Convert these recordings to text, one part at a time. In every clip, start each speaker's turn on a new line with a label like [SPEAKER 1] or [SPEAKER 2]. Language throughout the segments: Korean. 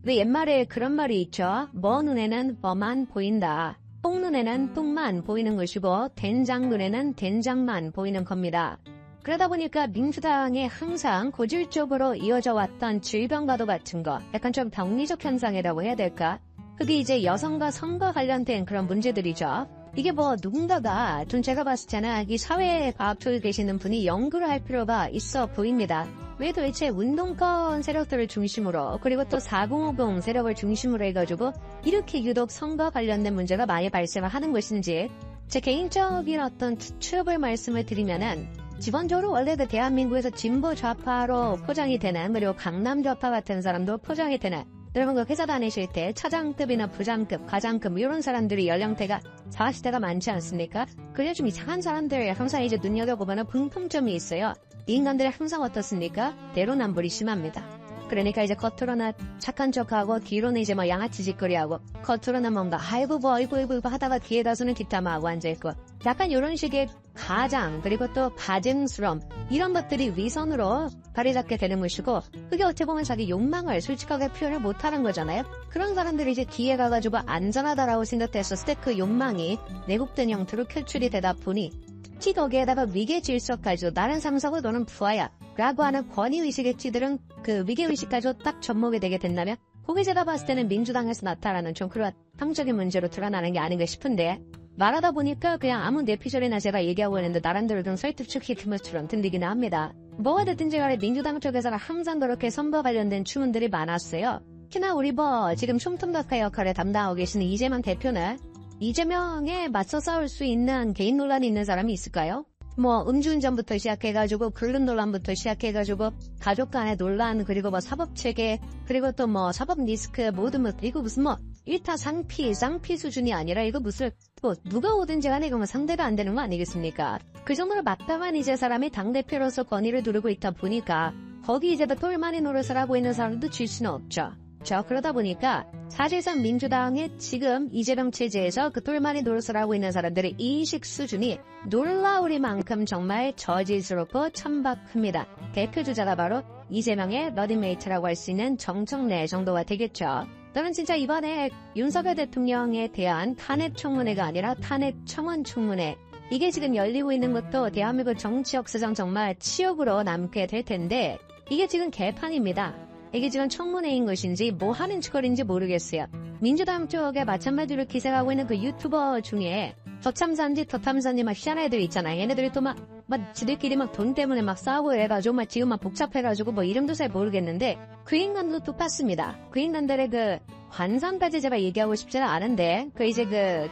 [SPEAKER 1] 왜 옛말에 그런 말이 있죠. 뭐 눈에는 뭐만 보인다. 똥 눈에는 똥만 보이는 것이고 된장 눈에는 된장만 보이는 겁니다. 그러다 보니까 민주당에 항상 고질적으로 이어져 왔던 질병과도 같은 거, 약간 좀 병리적 현상이라고 해야 될까? 그게 이제 여성과 성과 관련된 그런 문제들이죠. 이게 뭐 누군가가 좀 제가 봤을 때는 이 사회과학 쪽에 계시는 분이 연구를 할 필요가 있어 보입니다. 왜 도대체 운동권 세력들을 중심으로 그리고 또 4050 세력을 중심으로 해가지고 이렇게 유독 성과 관련된 문제가 많이 발생을 하는 것인지 제 개인적인 어떤 추측을 말씀을 드리면은 기본적으로 원래 그 대한민국에서 진보 좌파로 포장이 되는 그리고 강남 좌파 같은 사람도 포장이 되는 여러분 그 회사 다니실 때 차장급이나 부장급, 과장급 이런 사람들이 연령대가 40대가 많지 않습니까? 그래 좀 이상한 사람들 항상 이제 눈여겨보면 공통점이 있어요. 이 인간들이 항상 어떻습니까? 내로남불이 심합니다. 그러니까 이제 겉으로는 착한 척하고 뒤로는 이제 뭐 양아치 짓거리하고 겉으로는 뭔가 아이고 하다가 뒤에 가서는 뒷담화하고 앉아있고 약간 이런 식의 가장 그리고 또 가증스러움 이런 것들이 위선으로 다리 잡게 되는 것이고 그게 어떻게 보면 자기 욕망을 솔직하게 표현을 못하는 거잖아요. 그런 사람들이 이제 뒤에 가가지고 안전하다라고 생각했었을 때 그 욕망이 내국된 형태로 표출이 되다 보니 특히 거기에다가 위계질서까지도 나는 상사고 너는 부하야 라고 하는 권위의식의 티들은 그 위계의식까지도 딱 접목이 되게 된다면 그게 제가 봤을 때는 민주당에서 나타나는 좀 그런 형적인 문제로 드러나는 게 아닌가 싶은데 말하다 보니까 그냥 아무 내피셜이나 제가 얘기하고 있는데 나름대로 좀 설득축 히트물처럼 들리기는 합니다. 뭐가 됐든지 간에 민주당 쪽에서는 항상 그렇게 선거 관련된 추문들이 많았어요. 특히나 우리 지금 숑통각화 역할을 담당하고 계시는 이재명 대표는 이재명에 맞서 싸울 수 있는 개인 논란이 있는 사람이 있을까요? 음주운전부터 시작해가지고 근로 논란부터 시작해가지고 가족 간의 논란 그리고 사법체계 그리고 또 사법 리스크 모든 이거 무슨 일타 쌍피 수준이 아니라 이거 무슨 누가 오든지 간에 이거 상대가 안 되는 거 아니겠습니까? 그 정도로 막강한 이제 사람이 당대표로서 권위를 두르고 있다 보니까 거기 이제 똘마니 노릇을 하고 있는 사람도 질 수는 없죠. 그러다 보니까 사실상 민주당의 지금 이재명 체제에서 그 똘마니 노릇을 하고 있는 사람들의 인식 수준이 놀라우리만큼 정말 저질스럽고 천박합니다. 대표 주자가 바로 이재명의 러닝메이트라고 할 수 있는 정청래 정도가 되겠죠. 저는 진짜 이번에 윤석열 대통령에 대한 탄핵 청문회가 아니라 탄핵 청원 청문회 이게 지금 열리고 있는 것도 대한민국 정치 역사상 정말 치욕으로 남게 될 텐데 이게 지금 개판입니다. 이게 지금 청문회인 것인지 뭐 하는 짓거리인지 모르겠어요. 민주당 쪽에 마찬가지로 기생하고 있는 그 유튜버 중에 저참사인지 더탐사인지 희한한 애들 있잖아요. 얘네들이 또 지들끼리 돈 때문에 싸우고 이래가지고 지금 복잡해가지고 이름도 잘 모르겠는데 그 인간도 똑같습니다. 그 인간들의 그 관상까지 제가 얘기하고 싶지는 않은데 이제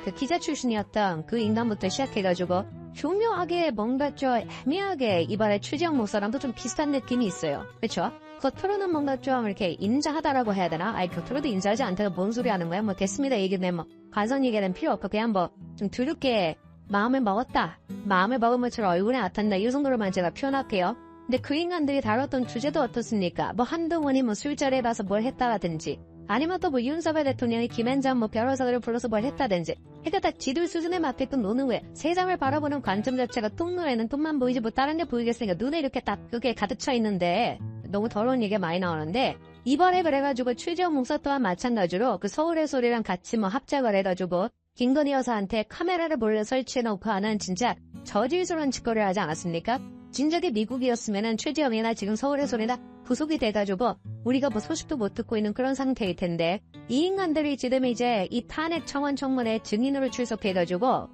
[SPEAKER 1] 그 기자 출신이었던 그 인간부터 시작해가지고 교묘하게 뭔가 좀 애매하게 이번에 추지영 목사랑도 좀 비슷한 느낌이 있어요. 그렇죠? 겉으로는 뭔가 좀 이렇게 인자하다라고 해야 되나? 겉으로도 인자하지 않다가 뭔 소리 하는 거야? 됐습니다. 얘기는 관성 얘기는 필요 없고 그냥 좀 드럽게 마음을 먹었다. 마음을 먹은 것처럼 얼굴에 나타난다. 이 정도로만 제가 표현할게요. 근데 그 인간들이 다뤘던 주제도 어떻습니까? 한동훈이 술자리에 가서 뭘 했다라든지 아니면 또 윤석열 대통령이 김앤장 변호사들을 불러서 뭘 했다든지 그러니까 다 지들 수준에 맞게끔 노는 거예요. 세상을 바라보는 관점 자체가 똥눈에는 똥만 보이지 다른 게 보이겠으니까 눈에 이렇게 딱 그게 가득 차 있는데 너무 더러운 얘기가 많이 나오는데 이번에 그래가지고 최재형 목사 또한 마찬가지로 그 서울의 소리랑 같이 합작을 해가지고 김건희 여사한테 카메라를 몰래 설치해놓고 하는 진짜 저질스러운 짓거리를 하지 않았습니까? 진작에 미국이었으면은 최재형이나 지금 서울의 소리나 구속이 돼가지고 우리가 소식도 못 듣고 있는 그런 상태일 텐데 이 인간들이 지금 이제 이 탄핵 청원 청문회 증인으로 출석해가지고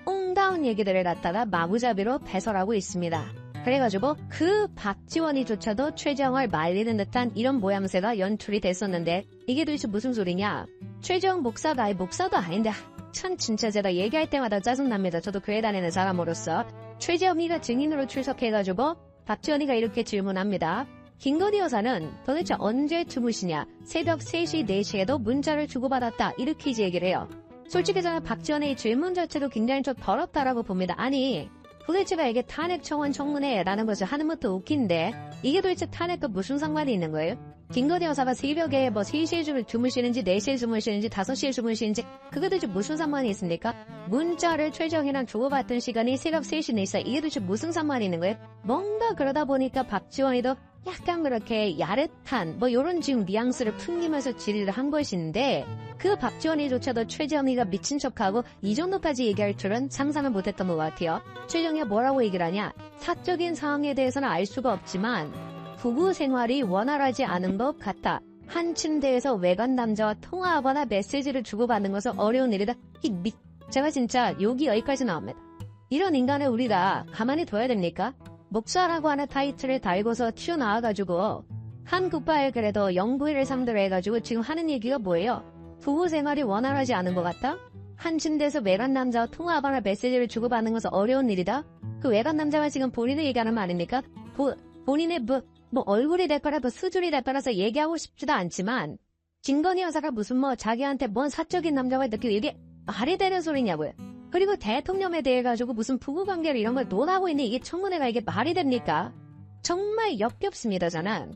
[SPEAKER 1] 옹다운 얘기들을 갖다가 마구잡이로 배설하고 있습니다. 그래가지고 그 박지원이조차도 최재형을 말리는 듯한 이런 모양새가 연출이 됐었는데 이게 도대체 무슨 소리냐? 최재형 목사가 목사도 아닌데 참 진짜 제가 얘기할 때마다 짜증납니다. 저도 교회 다니는 사람으로서 최재형이가 증인으로 출석해가지고 박지원이가 이렇게 질문합니다. 김건희 여사는 도대체 언제 주무시냐? 새벽 3시, 4시에도 문자를 주고받았다. 이렇게 이제 얘기를 해요. 솔직히 저는 박지원의 질문 자체도 굉장히 좀 더럽다라고 봅니다. 아니 도대체가 이게 탄핵 청원 청문회라는 것을 하는 것도 웃긴데 이게 도대체 탄핵과 무슨 상관이 있는 거예요? 김건희 여사가 새벽에 3시에 주무시는지 4시에 주무시는지 5시에 주무시는지 그게 도대체 무슨 상관이 있습니까? 문자를 최정희랑 주고받던 시간이 새벽 3시, 4시 이게 도대체 무슨 상관이 있는 거예요? 뭔가 그러다 보니까 박지원이도 약간 그렇게 야릇한 뭐 요런 지금 뉘앙스를 풍기면서 질의를 한 것인데 그 박지원이조차도 최정희가 미친 척하고 이 정도까지 얘기할 줄은 상상을 못했던 것 같아요. 최정희가 뭐라고 얘기를 하냐. 사적인 상황에 대해서는 알 수가 없지만 부부 생활이 원활하지 않은 것 같다. 한 침대에서 외간 남자와 통화하거나 메시지를 주고받는 것은 어려운 일이다. 제가 진짜 욕이 여기까지 나옵니다. 이런 인간을 우리가 가만히 둬야 됩니까? 목사라고 하는 타이틀을 달고서 튀어나와가지고 한 국가에 그래도 영부인을 상대로 해가지고 지금 하는 얘기가 뭐예요? 부부 생활이 원활하지 않은 것 같다? 한 침대에서 외간 남자와 통화하거나 메시지를 주고받는 것은 어려운 일이다? 그 외간 남자가 지금 본인을 얘기하는 말 아닙니까? 본인의 뭐 얼굴이 될 거라 수준이 될 거라서 얘기하고 싶지도 않지만 김건희 여사가 무슨 뭐 자기한테 뭔 사적인 남자와 느끼고 이게 말이 되는 소리냐고요. 그리고 대통령에 대해 가지고 무슨 부부관계를 이런 걸 논하고 있는 이게 청문회가 이게 말이 됩니까? 정말 역겹습니다 저는.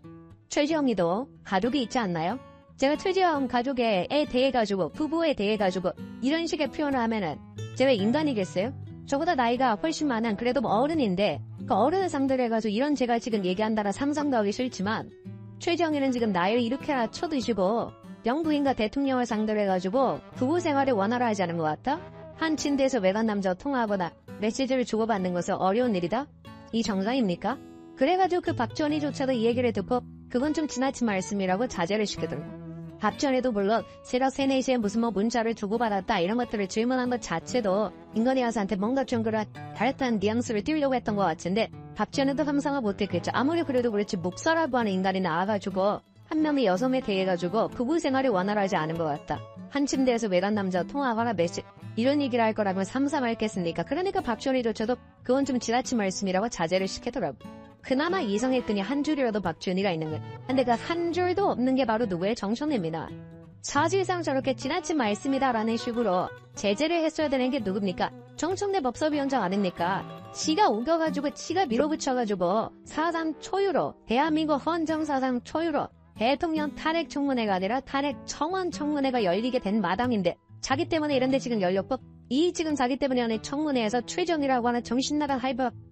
[SPEAKER 1] 최지영이도 가족이 있지 않나요? 제가 최지영 가족에 대해 가지고 부부에 대해 가지고 이런 식의 표현을 하면은 제가 인간이겠어요? 저보다 나이가 훨씬 많은 그래도 뭐 어른인데 그 어른을 상대로 해가지고 이런 제가 지금 얘기한다라 상상도 하기 싫지만 최지영이는 지금 나이를 이렇게나 쳐드시고 영부인과 대통령을 상대로 해가지고 부부 생활이 원활하지 않은 것 같다? 한 침대에서 외간 남자와 통화하거나 메시지를 주고받는 것은 어려운 일이다? 이 정상입니까? 그래가지고 그 박지원이조차도 이 얘기를 듣고 그건 좀 지나친 말씀이라고 자제를 시키더라고요. 박지원이도 물론 새벽 3, 4시에 무슨 뭐 문자를 주고받았다 이런 것들을 질문한 것 자체도 인건희 여사한테 뭔가 좀 그런 다르다는 뉘앙스를 띄우려고 했던 것 같은데 박지원이도 상상을 못했겠죠. 아무리 그래도 그렇지 목사라고 하는 인간이 나와가지고 한 명의 여성에 대해가지고 부부 생활이 원활하지 않은 것 같다. 한 침대에서 외간 남자와 통화하거나 메시지 이런 얘기를 할 거라면 상상을 했겠습니까? 그러니까 박지원이조차도 그건 좀 지나친 말씀이라고 자제를 시키더라고. 그나마 이성의 끈이 한 줄이라도 박지원이가 있는 거야. 근데 그 한 줄도 없는 게 바로 누구의 정청래입니다. 사실상 저렇게 지나친 말씀이다라는 식으로 제재를 했어야 되는 게 누굽니까? 정청래 법사위원장 아닙니까? 지가 우겨가지고 지가 밀어붙여가지고 사상 초유로 대한민국 헌정사상 초유로 대통령 탄핵 청문회가 아니라 탄핵 청원 청문회가 열리게 된 마당인데 자기 때문에 이런데 지금 열렸고 이 지금 자기 때문에 하는 청문회에서 최정이라고 하는 정신나간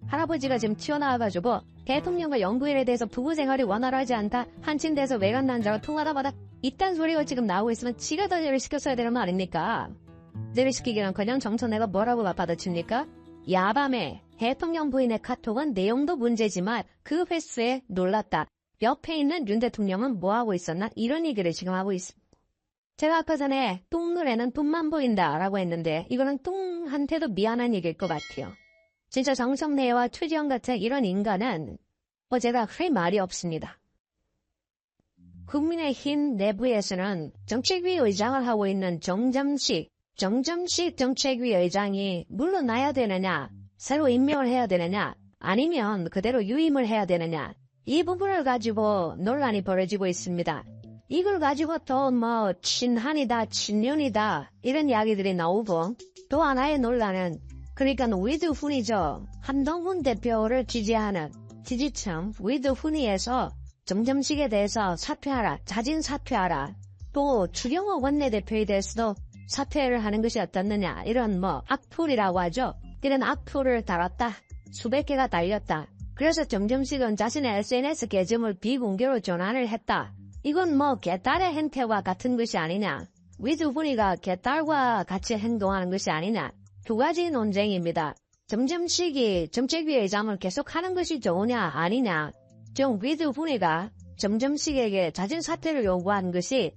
[SPEAKER 1] 할아버지가 지금 튀어나와가지고 대통령과 영부인에 대해서 부부 생활이 원활하지 않다. 한 침대에서 외간 남자와 통화하다마다 이딴 소리가 지금 나오고 있으면 지가 더 제를 시켰어야 되는 거 아닙니까? 제를 시키기는커녕 정청래가 뭐라고 받아칩니까? 야밤에 대통령 부인의 카톡은 내용도 문제지만 그 횟수에 놀랐다. 옆에 있는 윤 대통령은 뭐하고 있었나? 이런 얘기를 지금 하고 있습니다. 제가 아까 전에 똥눈에는 똥만 보인다 라고 했는데 이거는 똥한테도 미안한 얘기일 것 같아요. 진짜 정청래와 최지영 같은 이런 인간은 제가 할 말이 없습니다. 국민의힘 내부에서는 정책위 의장을 하고 있는 정점식 정책위 의장이 물러나야 되느냐, 새로 임명을 해야 되느냐, 아니면 그대로 유임을 해야 되느냐, 이 부분을 가지고 논란이 벌어지고 있습니다. 이걸 가지고 또 친한이다, 친윤이다 이런 이야기들이 나오고 또 하나의 논란은 그러니까 위드훈이죠. 한동훈 대표를 지지하는 지지층 위드훈이에서 정점식에 대해서 사퇴하라, 자진 사퇴하라. 또 추경호 원내대표에 대해서도 사퇴를 하는 것이 어떻느냐 이런 악플이라고 하죠. 이런 악플을 달았다. 수백 개가 달렸다. 그래서 정점식은 자신의 SNS 계정을 비공개로 전환을 했다. 이건 개딸의 행태와 같은 것이 아니냐. 위드훈이가 개딸과 같이 행동하는 것이 아니냐. 두 가지 논쟁입니다. 정점식이 정책위 의장을 계속하는 것이 좋으냐 아니냐. 위드훈이가 정점식에게 자진 사퇴를 요구한 것이